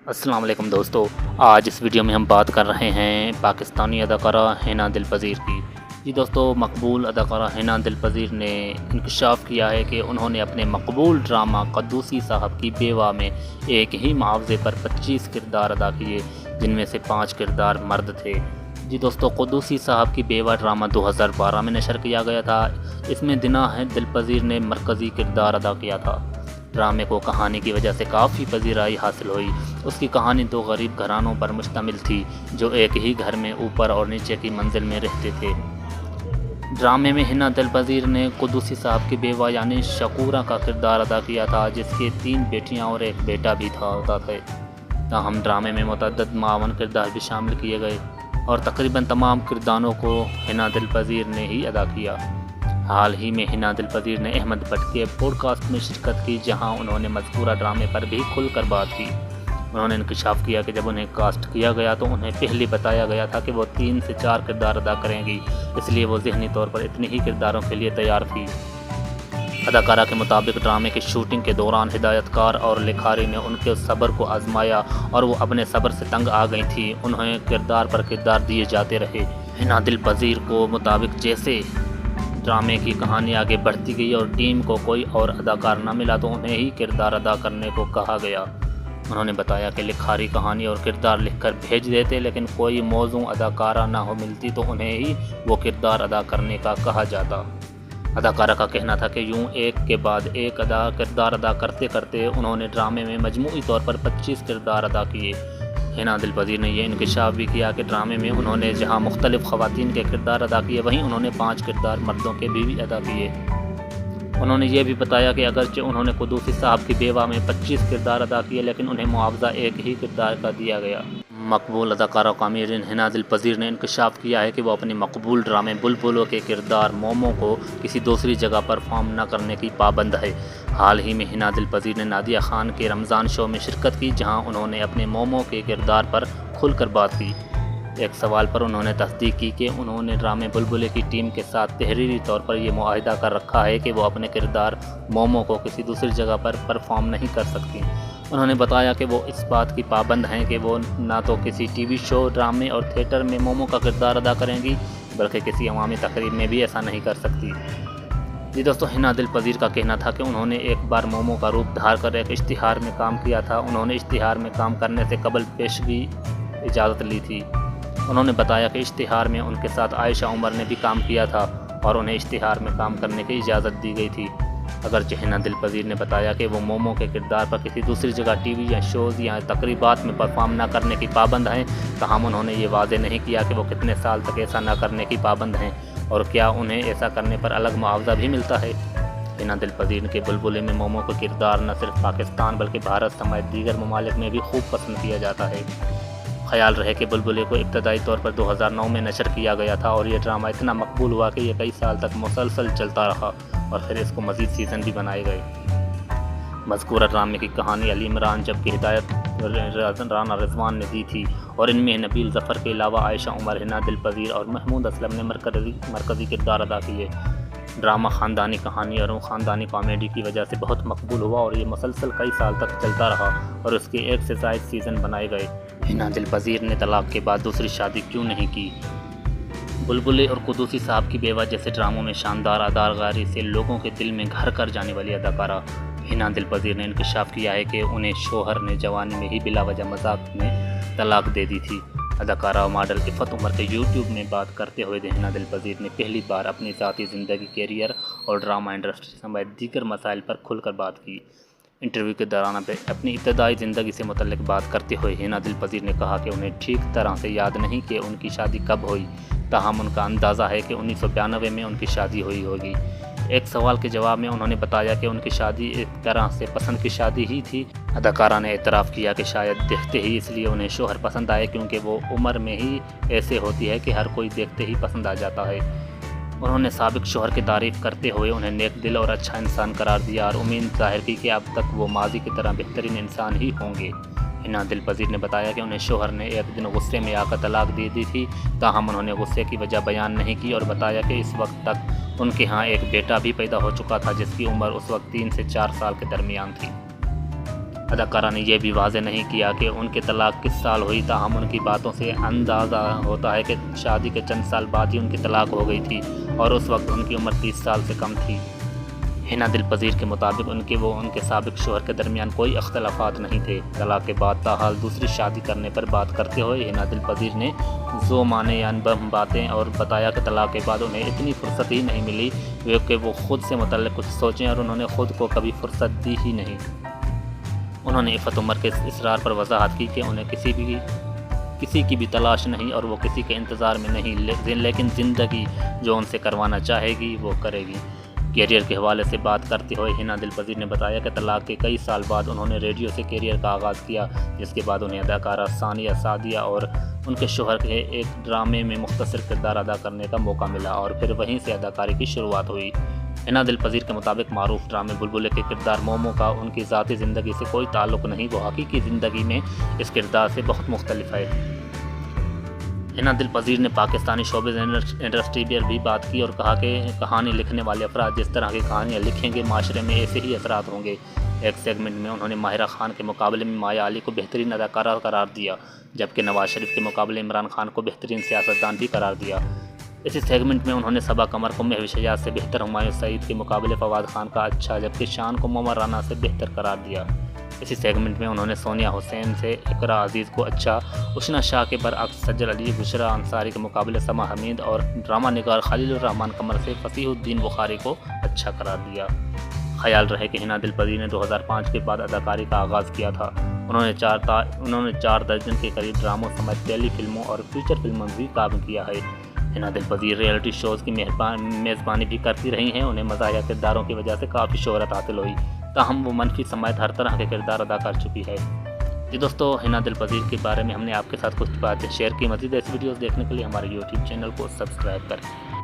अस्सलाम वालेकुम दोस्तों। आज इस वीडियो में हम बात कर रहे हैं पाकिस्तानी अदाकारा हिना दिल पज़ीर की। जी दोस्तों, मकबूल अदाकारा हिना दिल पज़ीर ने इंकशाफ किया है कि उन्होंने अपने मकबूल ड्रामा क़ुद्दूसी साहब की बेवा में एक ही मुआवज़े पर 25 किरदार अदा किए, जिनमें से 5 किरदार मर्द थे। जी दोस्तों, क़ुद्दूसी साहब की बेवा ड्रामा 2012 में नशर किया गया था। इसमें दिना है दिल पज़ीर ने मरकज़ी किरदार अदा किया था। ड्रामे को कहानी की वजह से काफ़ी पजीराई हासिल हुई। उसकी कहानी 2 गरीब घरानों पर मुश्तमिल थी जो एक ही घर में ऊपर और नीचे की मंजिल में रहते थे। ड्रामे में हिना दिल पज़ीर ने क़ुद्दूसी साहब की बेवा यानी शकूरा का किरदार अदा किया था, जिसके 3 बेटियां और 1 बेटा भी होता थे। ताहम ड्रामे में मुतअद्दिद मावन किरदार भी शामिल किए गए और तकरीबन तमाम किरदारों को हिना दिल पज़ीर ने ही अदा किया। हाल ही में हिना दिल पज़ीर ने अहमद भट्ट के पॉडकास्ट में शिरकत की, जहां उन्होंने मज़कूरा ड्रामे पर भी खुलकर बात की। उन्होंने इंकशाफ किया कि जब उन्हें कास्ट किया गया तो उन्हें पहले बताया गया था कि वो 3 से 4 किरदार अदा करेंगी, इसलिए वो ज़हनी तौर पर इतने ही किरदारों के लिए तैयार थी। अदाकारा के मुताबिक ड्रामे की शूटिंग के दौरान हिदायतकार और लिखारी ने उनके सब्र को आजमाया और वो अपने सब्र से तंग आ गई थी। उन्हें किरदार पर किरदार दिए जाते रहे। हिना दिल पज़ीर को मुताबिक जैसे ड्रामे की कहानी आगे बढ़ती गई और टीम को कोई और अदाकार न मिला तो उन्हें ही किरदार अदा करने को कहा गया। उन्होंने बताया कि लिखारी कहानी और किरदार लिखकर भेज देते, लेकिन कोई मौजू अदाकारा ना हो मिलती तो उन्हें ही वो किरदार अदा करने का कहा जाता। अदाकारा का कहना था कि यूं एक के बाद एक किरदार अदा करते करते उन्होंने ड्रामे में मजमूई तौर पर 25 किरदार अदा किए। हिना दिल पज़ीर ने यह इंकशाफ भी किया कि ड्रामे में उन्होंने जहां मुख्तलिफ ख़वातीन के किरदार अदा किए, वहीं उन्होंने 5 किरदार मर्दों के भी अदा किए। उन्होंने ये भी बताया कि अगरचे उन्होंने क़ुद्दूसी साहब की बेवा में 25 किरदार अदा किए, लेकिन उन्हें मुआवज़ा एक ही किरदार का दिया गया। मकबूल अदाकारा कॉमेडियन हिना दिल पज़ीर ने इंकशाफ किया है कि वो अपने मकबूल ड्रामे बुलबुलों के किरदार मोमो को किसी दूसरी जगह परफॉर्म न करने की पाबंद है। हाल ही में हिना दिल पज़ीर ने नादिया खान के रमज़ान शो में शिरकत की, जहां उन्होंने अपने मोमो के किरदार पर खुलकर बात की। एक सवाल पर उन्होंने तस्दीक की कि उन्होंने ड्रामे बुलबुले की टीम के साथ तहरीरी तौर पर यह मुआहिदा कर रखा है कि वो अपने किरदार मोमो को किसी दूसरी जगह पर परफॉर्म नहीं कर सकती। उन्होंने बताया कि वो इस बात की पाबंद हैं कि वो ना तो किसी टीवी शो, ड्रामे और थिएटर में मोमो का किरदार अदा करेंगी, बल्कि किसी अवामी तकरीब में भी ऐसा नहीं कर सकती। जी दोस्तों, हिना दिल पज़ीर का कहना था कि उन्होंने एक बार मोमो का रूप धार कर एक इश्तिहार में काम किया था। उन्होंने इश्तिहार में काम करने से कबल पेशगी इजाज़त ली थी। उन्होंने बताया कि इश्तिहार में उनके साथ आयशा उमर ने भी काम किया था और उन्हें इश्तिहार में काम करने की इजाज़त दी गई थी। अगरचे हिना दिल पज़ीर ने बताया कि वो मोमो के किरदार पर किसी दूसरी जगह टीवी या शोज़ या तकरीबात में परफॉर्म न करने की पाबंद हैं, ताहम उन्होंने ये वाज़े नहीं किया कि वो कितने साल तक ऐसा न करने की पाबंद हैं और क्या उन्हें ऐसा करने पर अलग मुआवज़ा भी मिलता है। हिना दिल पज़ीर के बुलबुले में मोमो का किरदार न सिर्फ पाकिस्तान बल्कि भारत समेत दीगर ममालिक में भी खूब पसंद किया जाता है। ख्याल रहे कि बुलबुले को इब्तदाई तौर पर 2009 में नशर किया गया था और ये ड्रामा इतना मकबूल हुआ कि ये कई साल तक मुसलसल चलता रहा और फिर इसको मज़ीद सीज़न भी बनाए गए। मज़कूरा ड्रामे की कहानी अली इमरान जबकि हिदायत राना रिजवान ने दी थी और इनमें नबील ज़फ़र के अलावा आयशा उमर, हिना दिल पज़ीर और महमूद असलम ने मरकज़ी किरदार अदा किए। ड्रामा ख़ानदानी कहानी और ख़ानदानी कॉमेडी की वजह से बहुत मकबूल हुआ और ये मुसलसल कई साल तक चलता रहा और उसके 1 से ज़ायद सीज़न बनाए गए। हिना दिल पज़ीर ने तलाक़ के बाद दूसरी शादी क्यों नहीं की? बुलबुले और क़ुद्दूसी साहब की बेवा जैसे ड्रामों में शानदार अदाकारी से लोगों के दिल में घर कर जाने वाली अदाकारा हिना दिल पज़ीर ने इंकशाफ किया है कि उन्हें शोहर ने जवानी में ही बिला वजह मजाक में तलाक़ दे दी थी। अदाकारा और मॉडल इफ़त उमर के यूट्यूब में बात करते हुए हिना दिल पज़ीर ने पहली बार अपनी ज़ाती ज़िंदगी, कैरियर और ड्रामा इंडस्ट्री समेत दीगर मसाइल पर खुलकर बात की। इंटरव्यू के दौरान अपनी इब्तदाई ज़िंदगी से मुतल्लिक़ बात करते हुए हिना दिल पज़ीर ने कहा कि उन्हें ठीक तरह से याद नहीं कि उनकी शादी कब हुई, ताहम उनका अंदाज़ा है कि 1992 में उनकी शादी हुई होगी। एक सवाल के जवाब में उन्होंने बताया कि उनकी शादी एक तरह से पसंद की शादी ही थी। अदाकारा ने एतराफ़ किया कि शायद देखते ही इसलिए उन्हें शोहर पसंद आए, क्योंकि वो उम्र में ही ऐसे होती है कि हर कोई देखते ही पसंद आ जाता है। उन्होंने साबिक शोहर की तारीफ़ करते हुए उन्हें नेक दिल और अच्छा इंसान करार दिया और उम्मीद ज़ाहिर की कि अब तक वो माजी की तरह बेहतरीन इंसान ही होंगे। हिना दिल पज़ीर ने बताया कि उन्हें शोहर ने एक दिन गुस्से में आकर तलाक़ दे दी थी, ताहम उन्होंने गुस्से की वजह बयान नहीं की और बताया कि इस वक्त तक उनके यहाँ एक बेटा भी पैदा हो चुका था, जिसकी उम्र उस वक्त 3 से 4 साल के दरमियान थी। اداکارہ نے یہ بھی واضح نہیں کیا کہ ان کے طلاق کس سال ہوئی، تاہم ان کی باتوں سے اندازہ ہوتا ہے کہ شادی کے چند سال بعد ہی ان کی طلاق ہو گئی تھی اور اس وقت ان کی عمر 30 سال سے کم تھی۔ حنا دل پذیر کے مطابق ان کے سابق شوہر کے درمیان کوئی اختلافات نہیں تھے۔ طلاق کے بعد تاحال دوسری شادی کرنے پر بات کرتے ہوئے حنا دل پذیر نے ذو معنی باتیں اور بتایا کہ طلاق کے بعد انہیں اتنی فرصت ہی نہیں ملی کہ وہ خود سے متعلق کچھ سوچیں، اور انہوں نے خود کو کبھی فرصت دی ہی نہیں۔ انہوں نے عفت عمر کے اصرار پر وضاحت کی کہ انہیں کسی کی بھی تلاش نہیں اور وہ کسی کے انتظار میں نہیں، لیکن زندگی جو ان سے کروانا چاہے گی وہ کرے گی۔ کیریئر کے حوالے سے بات کرتے ہوئے حنا دل پذیر نے بتایا کہ طلاق کے کئی سال بعد انہوں نے ریڈیو سے کیریئر کا آغاز کیا، جس کے بعد انہیں اداکارہ ثانیہ سعدیہ اور ان کے شوہر کے ایک ڈرامے میں مختصر کردار ادا کرنے کا موقع ملا، اور پھر وہیں سے اداکاری کی شروعات ہوئی۔ حنا دل پذیر کے مطابق معروف ڈرامے بلبلے کے کردار مومو کا ان کی ذاتی زندگی سے کوئی تعلق نہیں، وہ حقیقی زندگی میں اس کردار سے بہت مختلف ہے۔ حنا دل پذیر نے پاکستانی شوبز انڈسٹری پر بھی بات کی اور کہا کہ کہانی لکھنے والے افراد جس طرح کی کہانیاں لکھیں گے، معاشرے میں ایسے ہی اثرات ہوں گے۔ ایک سیگمنٹ میں انہوں نے ماہرہ خان کے مقابلے میں مایا علی کو بہترین اداکارہ قرار دیا، جبکہ نواز شریف کے مقابلے عمران خان کو بہترین سیاستدان بھی قرار دیا۔ اسی سیگمنٹ میں انہوں نے صبا قمر کو مہوش حجاز سے بہتر، ہمایوں سعید کے مقابلے فواد خان کا اچھا، جبکہ شان کو مومن رانا سے بہتر قرار دیا۔ اسی سیگمنٹ میں انہوں نے سونیا حسین سے اقرا عزیز کو اچھا، اشنا شاہ کے برعکس سجل علی، بشرا انصاری کے مقابلے سما حمید اور ڈرامہ نگار خلیل الرحمان قمر سے فصیح الدین بخاری کو اچھا قرار دیا۔ خیال رہے کہ حنا دل پذیر نے 2005 کے بعد اداکاری کا آغاز کیا تھا۔ انہوں نے 4 درجن کے قریب ڈراموں سمیت ٹیلی فلموں اور فیچر فلموں میں بھی کام کیا ہے۔ حنا دل پذیر ریئلٹی شوز کی میزبانی بھی کرتی رہی ہیں۔ انہیں مزاحیہ کرداروں کی وجہ سے کافی شہرت حاصل ہوئی، تاہم وہ منفی سمیت ہر طرح کے کردار ادا کر چکی ہے۔ جی دوستو، حنا دل پذیر کے بارے میں ہم نے آپ کے ساتھ کچھ باتیں شیئر کی۔ مزید ایسی ویڈیوز دیکھنے کے لیے ہمارے یوٹیوب چینل کو سبسکرائب کریں۔